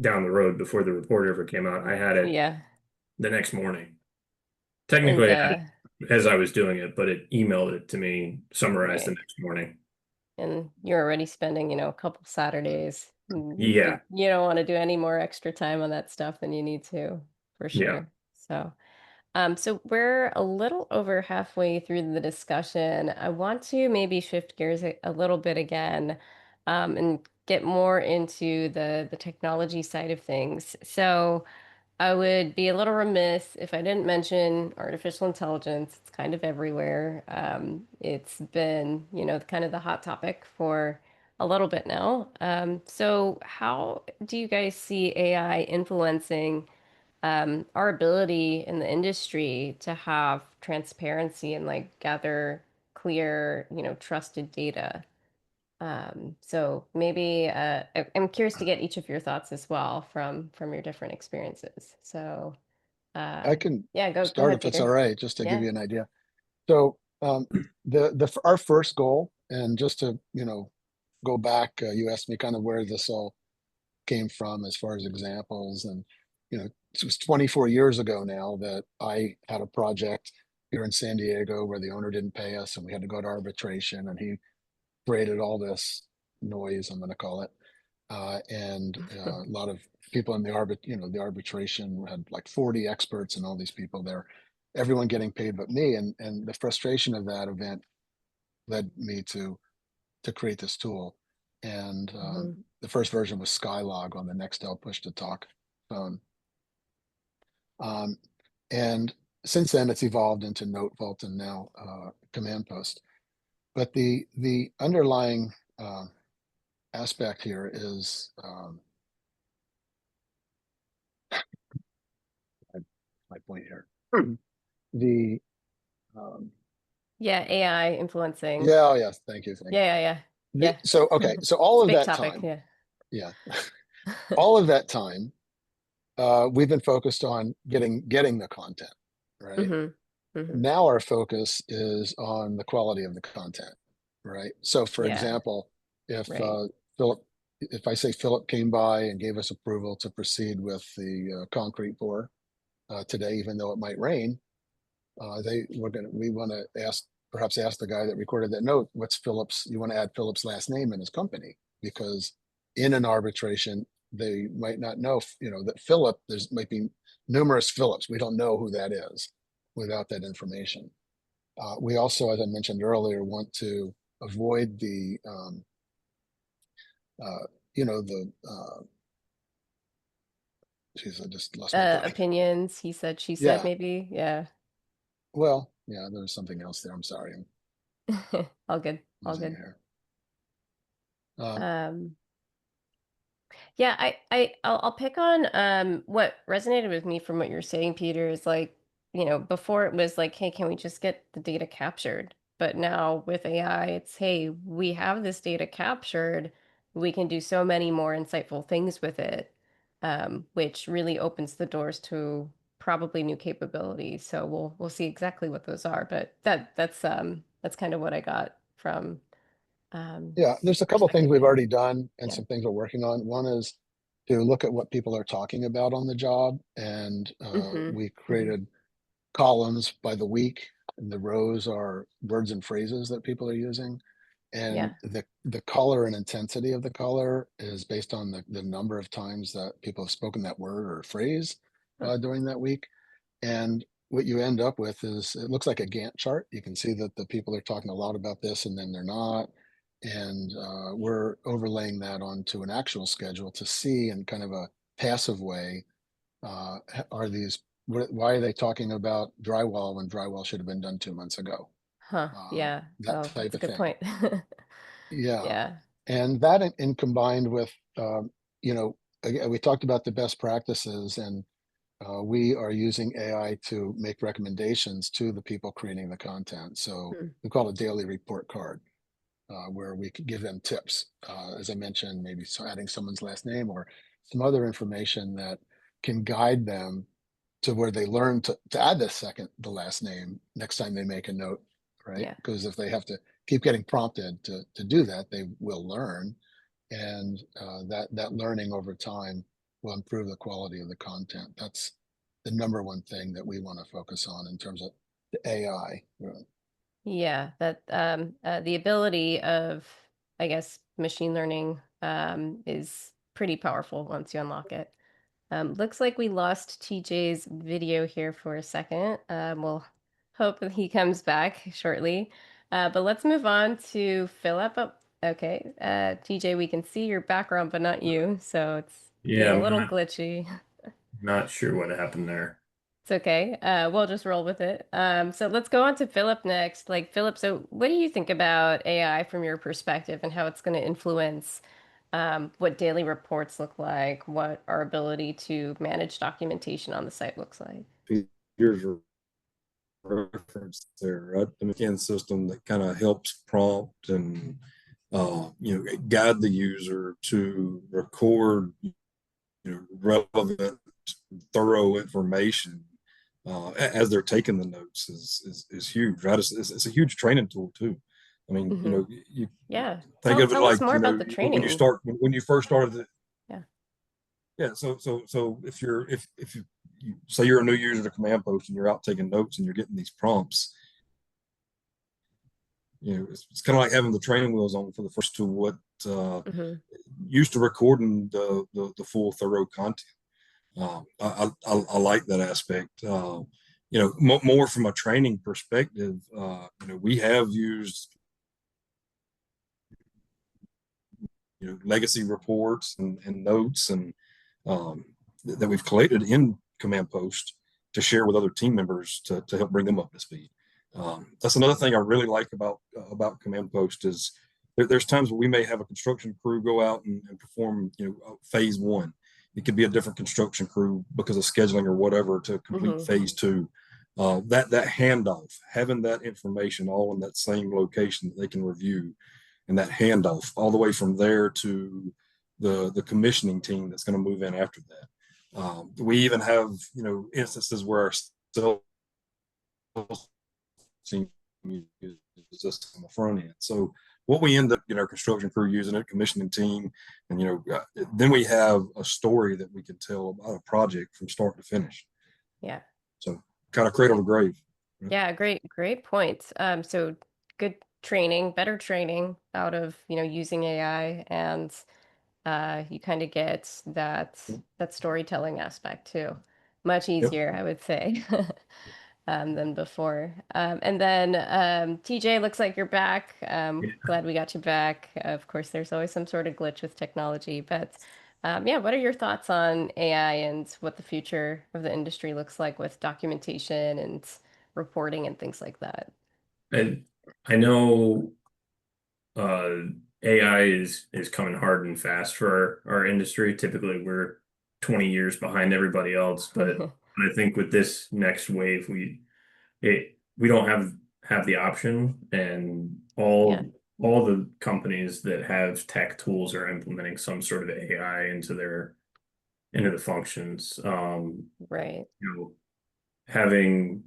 D: down the road before the report ever came out. I had it
A: Yeah.
D: the next morning.
A: And
D: Technically, I had it as I was doing it, but it emailed it to me summarized the
A: right.
D: next morning.
A: And you're already spending, a couple Saturdays. You
D: Yeah,
A: you don't want to do any more extra time on that stuff than you need to, for
D: yeah.
A: sure. So we're a little over halfway through the discussion. I want to maybe shift gears a little bit again, and get more into the technology side of things. So I would be a little remiss if I didn't mention artificial intelligence. It's kind of everywhere. It's been, kind of the hot topic for a little bit now. So how do you guys see AI influencing our ability in the industry to have transparency and like gather clear, trusted data? So maybe I'm curious to get each of your thoughts as well from your different experiences. So
B: I can
A: yeah, go
B: start
A: ahead,
B: if that's all
A: Peter.
B: right, just to give
A: Yeah.
B: you an idea. So our first goal, and just to go back, you asked me kind of where this all came from as far as examples, and it was 24 years ago now that I had a project here in San Diego where the owner didn't pay us, and we had to go to arbitration, and he created all this noise, I'm going to call it, and a lot of people in the arbitration had like 40 experts and all these people there, everyone getting paid but me, and the frustration of that event led me to create this tool. And
A: Mhm.
B: the first version was Skylog on the Nextel push to talk phone. Um, and since then, it's evolved into Note Vault and now Command Post. But the underlying aspect here is my point here. The
A: Yeah, AI influencing.
B: Yeah, oh yes, thank you, thank
A: Yeah, yeah, yeah.
B: you.
A: Yeah.
B: So okay, so
A: It's
B: all
A: a
B: of
A: big
B: that
A: topic,
B: time,
A: yeah.
B: yeah, all of that time, we've been focused on getting the content, right?
A: Hmm. Hmm.
B: Now our focus is on the quality of the content, right? So for
A: Yeah,
B: example, if
A: right.
B: Philip, if I say Philip came by and gave us approval to proceed with the concrete pour today, even though it might rain, we want to ask perhaps ask the guy that recorded that note, what's Philip's, you want to add Philip's last name in his company, because in an arbitration, they might not know, that Philip, there's might be numerous Philips. We don't know who that is without that information. We also, as I mentioned earlier, want to avoid the, geez, I just lost my point.
A: Opinions, he said, she said,
B: Yeah.
A: maybe. Yeah.
B: Well, yeah, there's something else there. I'm sorry. I'm
A: All good. All
B: losing
A: good.
B: here.
A: Yeah, I'll pick on what resonated with me from what you're saying, Peter, is like, before it was like, hey, can we just get the data captured? But now with AI, it's, hey, we have this data captured. We can do so many more insightful things with it, which really opens the doors to probably new capabilities. So we'll see exactly what those are. But that's kind of what I got from
B: Yeah, there's a couple things
A: perspective
B: we've
A: here.
B: already done and
A: Yeah.
B: some things we're working on. One is to look at what people are talking about on the job, and
A: Mm-hmm.
B: we
A: Mm-hmm.
B: created columns by the week, and the rows are words and phrases that people are using.
A: Yeah.
B: And the color and intensity of the color is based on the number of times that people have spoken that word or phrase
A: Huh.
B: during that week. And what you end up with is, it looks like a Gantt chart. You can see that the people are talking a lot about this and then they're not. And we're overlaying that onto an actual schedule to see in kind of a passive way, are these, why are they talking about drywall when drywall should have been done 2 months ago?
A: Huh. Yeah.
B: That
A: Oh,
B: type
A: that's a
B: of
A: good
B: thing.
A: point.
B: Yeah.
A: Yeah.
B: And that in combined with, again, we talked about the best practices, and we are using AI to make recommendations to the people creating the content. So
A: Hmm.
B: we call it a daily report card, where we could give them tips. As I mentioned, maybe adding someone's last name or some other information that can guide them to where they learn to add the last name next time they make a note, right?
A: Yeah.
B: Because if they have to keep getting prompted to do that, they will learn, and that learning over time will improve the quality of the content. That's the number one thing that we want to focus on in terms of the AI.
A: Yeah. That the ability of, I guess, machine learning is pretty powerful once you unlock it. Looks like we lost TJ's video here for a second. We'll hope that he comes back shortly. But let's move on to Philip. Oh, okay. TJ, we can see your background, but not you. So it's being
D: Yeah,
A: a
D: I'm
A: little glitchy.
D: not sure what happened there.
A: It's okay. We'll just roll with it. So let's go on to Philip next. Like Philip, so what do you think about AI from your perspective and how it's going to influence what daily reports look like, what our ability to manage documentation on the site looks like?
C: Here's a reference there, right? The McKin system that kind of helps prompt and guide the user to record relevant, thorough information as they're taking the notes is huge, right? It's a huge training tool too. I mean,
A: Hmm.
C: you
A: Yeah.
C: think of it
A: Tell us
C: like,
A: more about the
C: when you
A: training.
C: start, when you first started the,
A: Yeah.
C: yeah. So if you say you're a new user to Command Post and you're out taking notes and you're getting these prompts, it's kind of like having the training wheels on for the first to what
A: Hmm.
C: used to recording the full thorough content. I like that aspect. More from a training perspective. We have used legacy reports and notes and that we've collated in Command Post to share with other team members to help bring them up to speed. That's another thing I really like about Command Post is there's times where we may have a construction crew go out and perform phase one. It could be a different construction crew because of scheduling or whatever to complete
A: Hmm.
C: phase two. That handoff, having that information all in that same location that they can review, and that handoff all the way from there to the commissioning team that's going to move in after that. We even have instances where our sales team uses this on the front end. So what we end up, construction crew using it, commissioning team, and then we have a story that we can tell about a project from start to finish.
A: Yeah.
C: So kind of cradle to grave.
A: Yeah, great points. So good training, better training out of, using AI, and you kind of get that storytelling aspect too. Much
C: Yep.
A: easier, I would say, than before. And then TJ, looks like you're back. Glad we got you back. Of course, there's always some sort of glitch with technology, but yeah, what are your thoughts on AI and what the future of the industry looks like with documentation and reporting and things like that?
D: And I know uh, AI is coming hard and fast for our industry. Typically, we're 20 years behind everybody else, but I think with this next wave, we don't have the option, and
A: Yeah,
D: all the companies that have tech tools are implementing some sort of AI into the functions.
A: right.
D: You know, having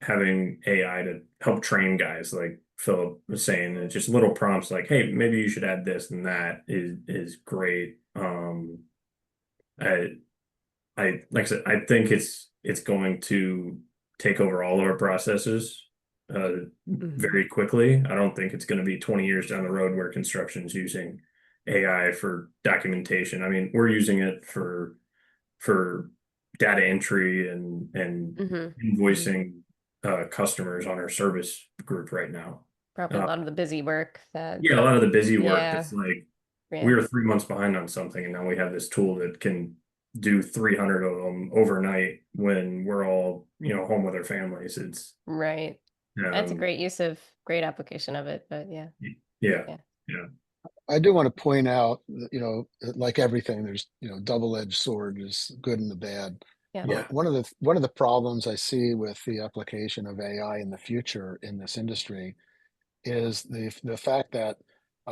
D: having AI to help train guys, like Philip was saying, and just little prompts like, "Hey, maybe you should add this and that," is great. I like I said, I think it's going to take over all of our processes
A: Hmm.
D: very quickly. I don't think it's going to be 20 years down the road where construction's using AI for documentation. I mean, we're using it for data entry and
A: Hmm. Hmm.
D: invoicing customers on our service group right now.
A: Probably a
D: Uh,
A: lot of the busy work that,
D: yeah, a lot of the busy work
A: yeah,
D: that's like we
A: yeah,
D: were 3 months behind on something, and now we have this tool that can do 300 of them overnight when we're all, home with our families. It's
A: right. That's a
D: um,
A: great application of it, but yeah,
D: yeah,
A: yeah,
D: yeah,
B: I do want to point out that, like everything, there's, double-edged sword is good and the bad.
A: yeah,
D: yeah.
B: One of the problems I see with the application of AI in the future in this industry is the fact that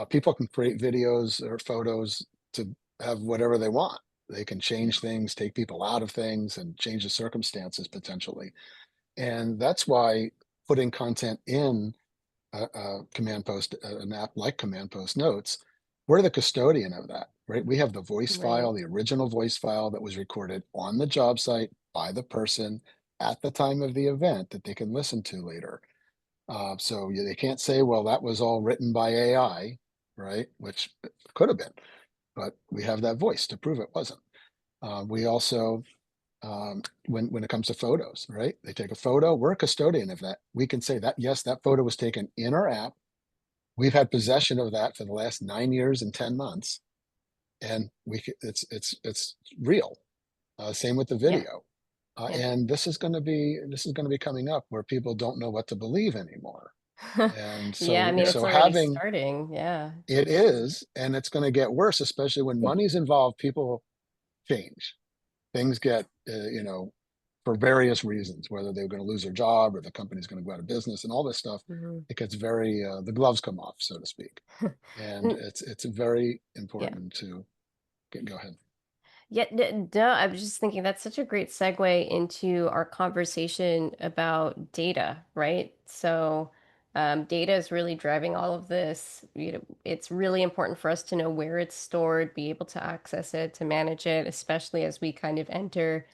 B: people can create videos or photos to have whatever they want. They can change things, take people out of things, and change the circumstances potentially. And that's why putting content in Command Post, an app like Command Post Notes, we're the custodian of that, right? We have the voice
A: right,
B: file, the original voice file that was recorded on the job site by the person at the time of the event that they can listen to later. So they can't say, well, that was all written by AI, right? Which it could have been, but we have that voice to prove it wasn't. We also, when it comes to photos, right? They take a photo, we're a custodian of that. We can say that, yes, that photo was taken in our app. We've had possession of that for the last 9 years and 10 months, and it's real. Same with the
A: yeah,
B: video.
A: yeah.
B: And this is going to be coming up where people don't know what to believe anymore. And
A: Yeah, I
B: so
A: mean,
D: Yeah.
A: it's
B: so
A: already
B: having
A: starting. Yeah.
B: it is, and it's going to get worse, especially when money's involved. People change. Things get, for various reasons, whether they're going to lose their job or the company's going to go out of business and all this stuff.
A: Hmm.
B: It gets very, the gloves come off, so to speak. And
A: And
B: it's very
A: yeah.
B: important to go ahead.
A: Yeah, duh. I was just thinking that's such a great segue into our conversation about data, right? So, data is really driving all of this. It's really important for us to know where it's stored, be able to access it, to manage it, especially as we kind of enter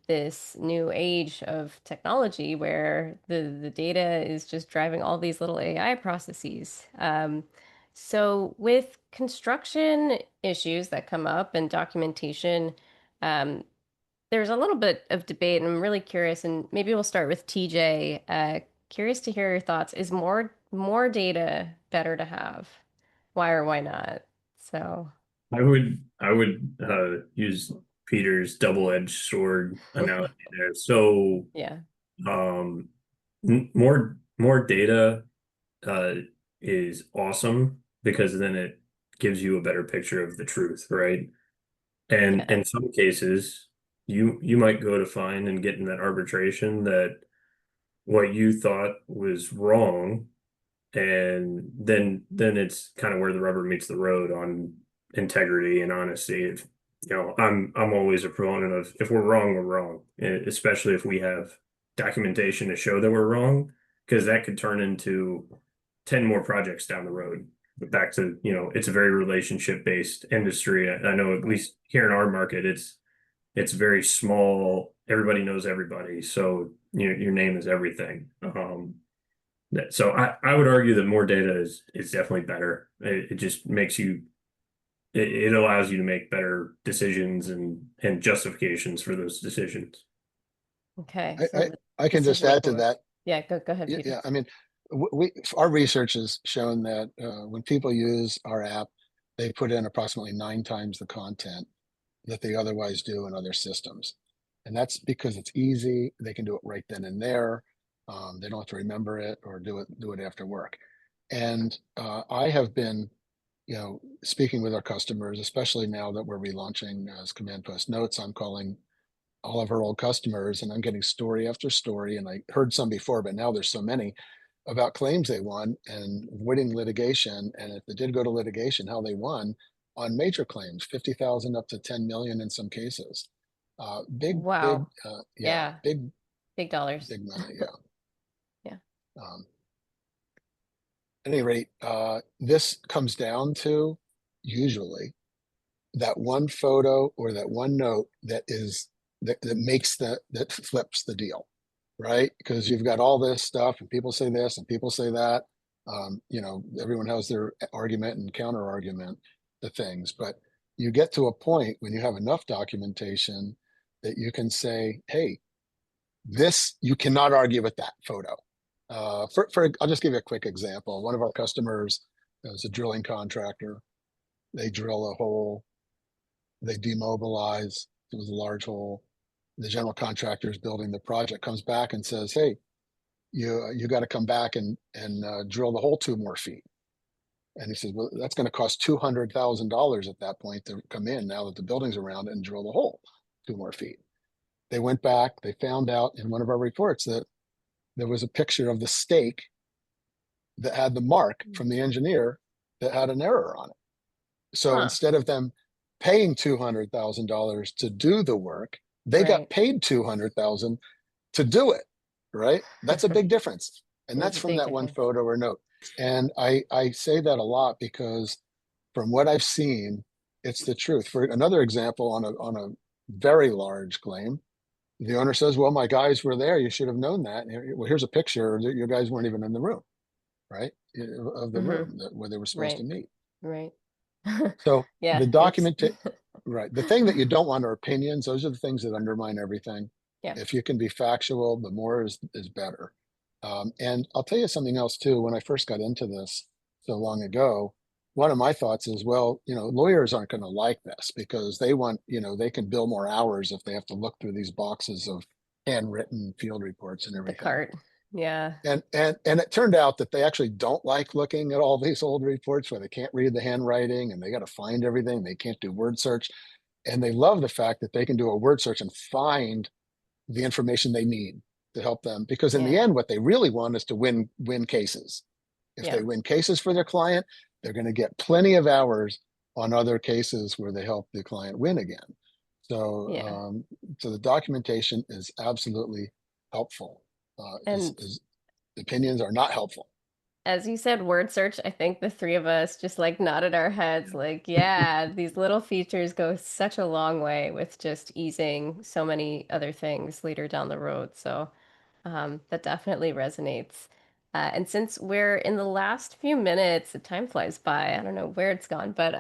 A: this new age of technology where the data is just driving all these little AI processes. So, with construction issues that come up and documentation, um, there's a little bit of debate, and I'm really curious, and maybe we'll start with TJ. Curious to hear your thoughts. Is more data better to have? Why or why not? So,
D: I would use Peter's double-edged sword analogy there. So
A: yeah,
D: um, more data uh, is awesome because then it gives you a better picture of the truth, right? And
A: yeah,
D: in some cases, you might go to find and get in that arbitration that what you thought was wrong, and then it's kind of where the rubber meets the road on integrity and honesty. If, I'm always a proponent of if we're wrong, we're wrong, especially if we have documentation to show that we're wrong, because that could turn into 10 more projects down the road. But back to, it's a very relationship based industry. I know at least here in our market, it's very small. Everybody knows everybody. So your name is everything. So I would argue that more data is definitely better. It just makes you it allows you to make better decisions and justifications for those decisions.
A: Okay,
B: I,
A: so
B: I,
A: the
B: I can just
A: decision
B: add to
A: making.
B: that.
A: Yeah, go ahead,
B: Yeah,
A: Peter.
B: yeah. I mean, our research has shown that when people use our app, they put in approximately 9 times the content that they otherwise do in other systems. And that's because it's easy. They can do it right then and there. They don't have to remember it or do it after work. And I have been, speaking with our customers, especially now that we're relaunching as Command Post Notes. I'm calling all of our old customers and I'm getting story after story. And I heard some before, but now there's so many about claims they won and winning litigation. And if they did go to litigation, how they won on major claims, 50,000 up to 10 million in some cases.
A: Wow.
B: Yeah,
A: Yeah, big dollars.
B: big money. Yeah.
A: Yeah.
B: Um, at any rate, this comes down to usually that one photo or that one note that flips the deal, right? Because you've got all this stuff and people say this and people say that. Everyone has their argument and counter argument to things, but you get to a point when you have enough documentation that you can say, hey, this you cannot argue with that photo. I'll just give you a quick example. One of our customers is a drilling contractor. They drill a hole, they demobilize. It was a large hole. The general contractor is building the project, comes back and says, "Hey, you got to come back and drill the hole 2 more feet." And he says, "Well, that's going to cost $200,000 at that point to come in now that the building's around and drill the hole 2 more feet." They went back. They found out in one of our reports that there was a picture of the stake that had the mark from the engineer that had an error on it. So
A: Huh.
B: instead of them paying $200,000 to do the work, they got
A: Right.
B: paid 200,000 to do it. Right? That's a big difference, and
A: It is
B: that's
A: a
B: from
A: big
B: that one
A: difference.
B: photo or note. And I say that a lot because from what I've seen, it's the truth. For another example, on a very large claim, the owner says, "Well, my guys were there. You should have known that. Well, here's a picture. Your guys weren't even in the room, right? Of the
A: Mm-hmm.
B: room where they were supposed to
A: Right.
B: meet."
A: Right.
B: So the
A: Yeah, it's
B: document, right? The thing that you don't want are opinions. Those are the things that undermine everything.
A: yeah.
B: If you can be factual, the more is better. And I'll tell you something else too. When I first got into this so long ago, one of my thoughts is, well, lawyers aren't going to like this because they want, they can bill more hours if they have to look through these boxes of handwritten field reports and
A: The
B: everything.
A: cart. Yeah.
B: And it turned out that they actually don't like looking at all these old reports where they can't read the handwriting and they got to find everything. They can't do word search. And they love the fact that they can do a word search and find the information they need to help them. Because in the
A: Yeah.
B: end, what they really want is to win cases. If
A: Yeah.
B: they win cases for their client, they're going to get plenty of hours on other cases where they help the client win again. So,
A: Yeah.
B: so the documentation is absolutely helpful.
A: And
B: Is opinions are not helpful.
A: as you said, word search, I think the three of us just like nodded our heads, like, yeah, these little features go such a long way with just easing so many other things later down the road. So that definitely resonates. And since we're in the last few minutes, the time flies by. I don't know where it's gone, but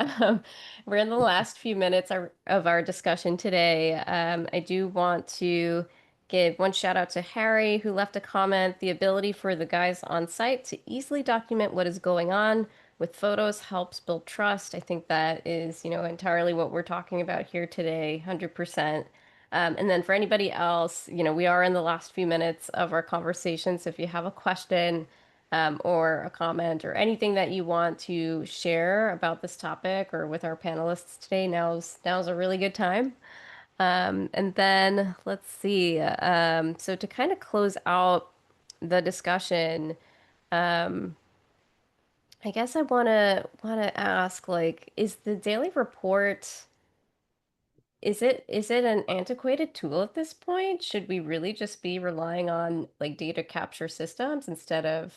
A: we're in the last few minutes of our discussion today. I do want to give one shout out to Harry, who left a comment. The ability for the guys on site to easily document what is going on with photos helps build trust. I think that is, entirely what we're talking about here today, 100%. And then for anybody else, we are in the last few minutes of our conversation. So if you have a question or a comment or anything that you want to share about this topic or with our panelists today, now's a really good time. And then let's see. So to kind of close out the discussion, I guess I wanna ask, like, is the daily report, is it an antiquated tool at this point? Should we really just be relying on like data capture systems instead of,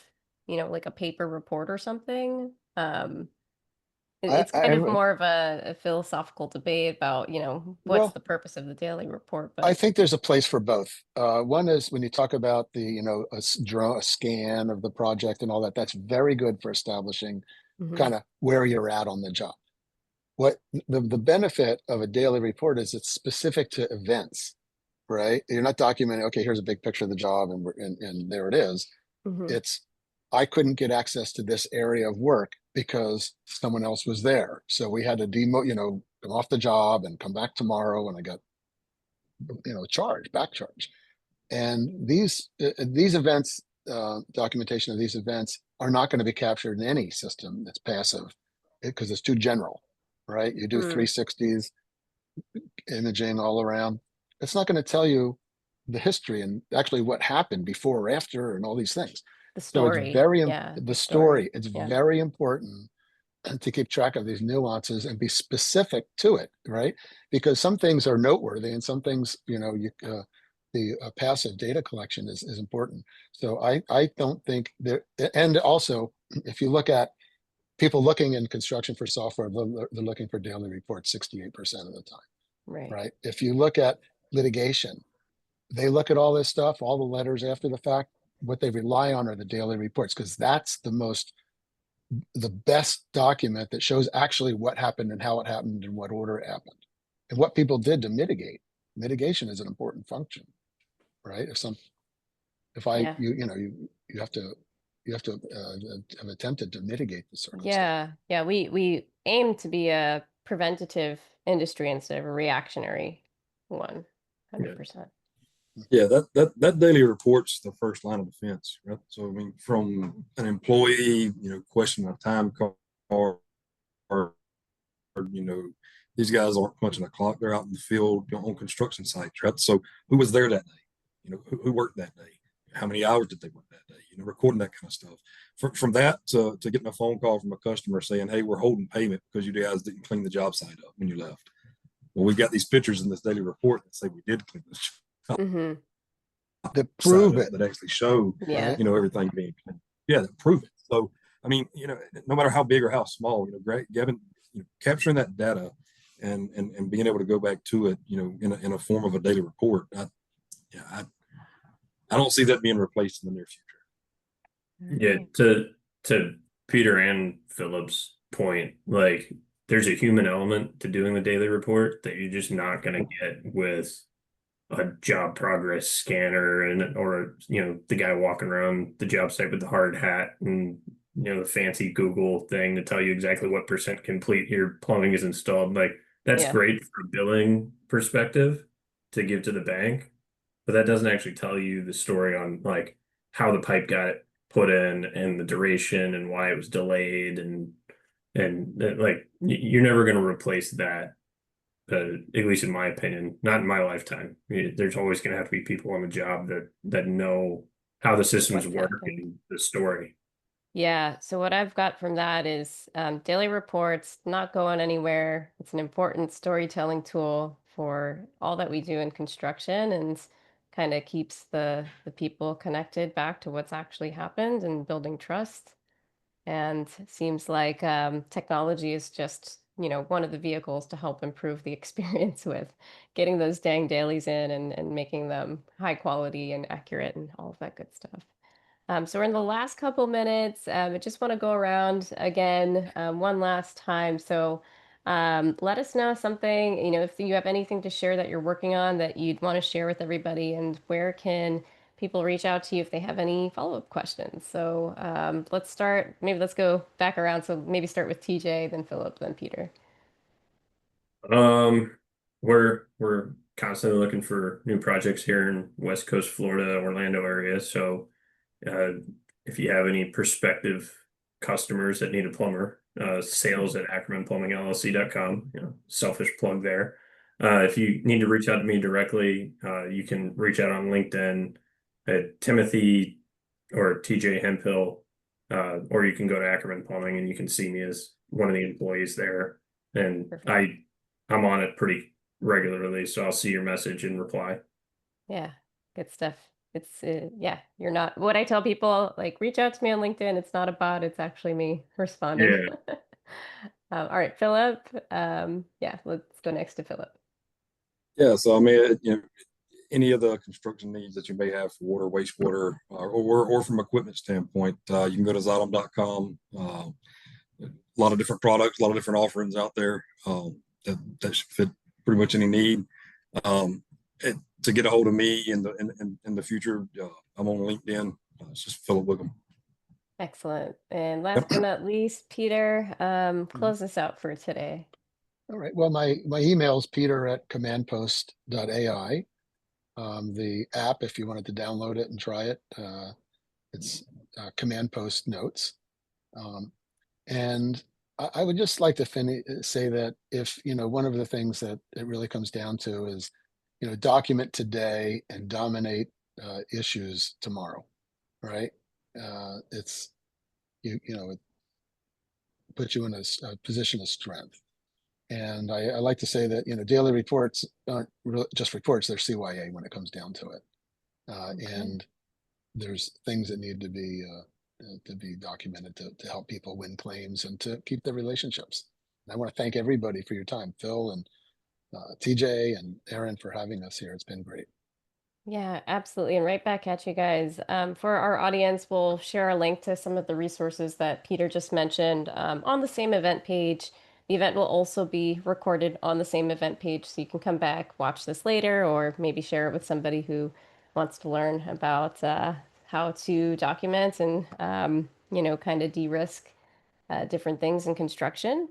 A: like a paper report or something? It's
B: I
A: kind of
B: have,
A: more of a philosophical debate about, what's
B: well,
A: the purpose of the daily report,
B: I
A: but
B: think there's a place for both. One is when you talk about the, draw a scan of the project and all that, that's very good for establishing
A: Mhm.
B: kind of where you're at on the job. What the benefit of a daily report is it's specific to events, right? You're not documenting, okay, here's a big picture of the job and there it is.
A: Mhm.
B: It's, I couldn't get access to this area of work because someone else was there. So we had to come off the job and come back tomorrow and I got, back charge. And these events, documentation of these events are not going to be captured in any system that's passive because it's too general, right? You do
A: Mm.
B: 360s imaging all around. It's not going to tell you the history and actually what happened before or after and all these things.
A: The
B: So it's
A: story. Yeah,
B: the
A: the story.
B: story. It's
A: Yeah.
B: very important to keep track of these nuances and be specific to it, right? Because some things are noteworthy and some things, the passive data collection is important. So I don't think there, and also if you look at people looking in construction for software, they're looking for daily reports 68% of the time,
A: Right.
B: right? If you look at litigation, they look at all this stuff, all the letters after the fact. What they rely on are the daily reports because that's the best document that shows actually what happened and how it happened and what order it happened and what people did to mitigate. Mitigation is an important function, right? If I,
A: Yeah.
B: you have to, have attempted to mitigate the circumstance.
A: Yeah. Yeah. We aim to be a preventative industry instead of a reactionary one.
D: Yeah.
A: 100%.
C: Yeah, that daily report's the first line of defense, right? So I mean, from an employee, questioning a time card, or these guys aren't punching a clock; they're out in the field on construction sites, right? So who was there that day? Who worked that day? How many hours did they work that day? Recording that kind of stuff. From that to getting a phone call from a customer saying, "Hey, we're holding payment because you guys didn't clean the job site up when you left." Well, we've got these pictures in this daily report that say we did clean the job
A: Mm-hmm.
B: To
C: side
B: prove
C: up
B: it,
C: that actually show,
A: Yeah.
B: right?
C: everything being clean. Yeah, that prove it. So, I mean, no matter how big or how small, great, Gavin, capturing that data and being able to go back to it, in a form of a daily report. I don't see that being replaced in the near
A: All
D: Yeah,
A: right.
D: to Peter and Philip's point, like there's a human element to doing the daily report that you're just not going to get with a job progress scanner and or the guy walking around the job site with the hard hat and the fancy Google thing to tell you exactly what percent complete your plumbing is installed. Like that's
A: Yeah.
D: great for billing perspective to give to the bank, but that doesn't actually tell you the story on like how the pipe got put in and the duration and why it was delayed and like you're never going to replace that, at least in my opinion, not in my lifetime. There's always going to have to be people on the job that know how the systems
A: What's
D: work
A: happened?
D: and the story.
A: Yeah, so what I've got from that is daily reports not going anywhere. It's an important storytelling tool for all that we do in construction and kind of keeps the people connected back to what's actually happened and building trust. And it seems like technology is just, one of the vehicles to help improve the experience with getting those dang dailies in and making them high quality and accurate and all of that good stuff. So we're in the last couple minutes. I just want to go around again one last time. So let us know something, if you have anything to share that you're working on that you'd want to share with everybody, and where can people reach out to you if they have any follow-up questions. So let's go back around. So maybe start with TJ, then Philip, then Peter.
D: Um, we're constantly looking for new projects here in West Coast Florida, Orlando area. So uh, if you have any prospective customers that need a plumber, sales at ackermanplumbingllc.com, selfish plug there. If you need to reach out to me directly, you can reach out on LinkedIn at Timothy or TJ Hempill, or you can go to Ackerman Plumbing and you can see me as one of the employees there. And
A: Perfect.
D: I'm on it pretty regularly, so I'll see your message and reply.
A: Yeah, good stuff. It's yeah, you're not what I tell people, like reach out to me on LinkedIn. It's not a bot, it's actually me responding.
D: Yeah.
A: All right, Philip. Yeah, let's go next to Philip.
C: Yeah, so I mean, any of the construction needs that you may have for water, wastewater, or from equipment standpoint, you can go to xylem.com. A lot of different products, a lot of different offerings out there that should fit pretty much any need. Um, to get a hold of me in the future, I'm on LinkedIn. It's just Philip Wickham.
A: Excellent. And last
C: Yep.
A: but not least, Peter,
B: Mhm.
A: close us out for today.
B: All right. Well, my email is peter@commandpost.ai. The app, if you wanted to download it and try it, it's Command Post Notes. Um, and I would just like to say that if, one of the things that it really comes down to is, document today and dominate issues tomorrow, right? It's, it puts you in a position of strength. And I like to say that, daily reports aren't just reports, they're CYA when it comes down to it.
A: Okay.
B: And there's things that need to be documented to help people win claims and to keep the relationships. And I want to thank everybody for your time, Phil and TJ and Aaron for having us here. It's been great.
A: Yeah, absolutely. And right back at you guys. For our audience, we'll share a link to some of the resources that Peter just mentioned on the same event page. The event will also be recorded on the same event page, so you can come back, watch this later, or maybe share it with somebody who wants to learn about how to document and, kind of de-risk different things in construction.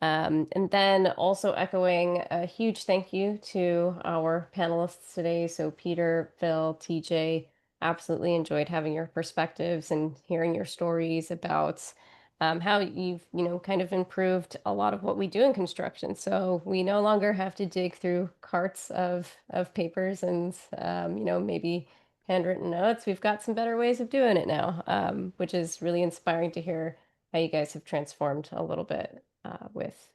A: And then also echoing a huge thank you to our panelists today. So Peter, Phil, TJ, absolutely enjoyed having your perspectives and hearing your stories about how you've, kind of improved a lot of what we do in construction. So we no longer have to dig through carts of papers and, maybe handwritten notes. We've got some better ways of doing it now, which is really inspiring to hear how you guys have transformed a little bit with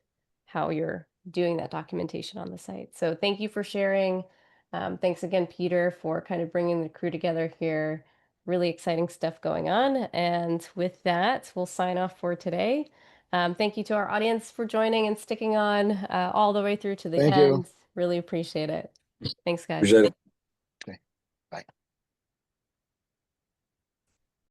A: how you're doing that documentation on the site. So thank you for sharing. Thanks again, Peter, for kind of bringing the crew together here. Really exciting stuff going on. And with that, we'll sign off for today. Thank you to our audience for joining and sticking on all the way through to the
B: Thank you.
A: end. Really appreciate it. Thanks, guys.
C: Appreciate it.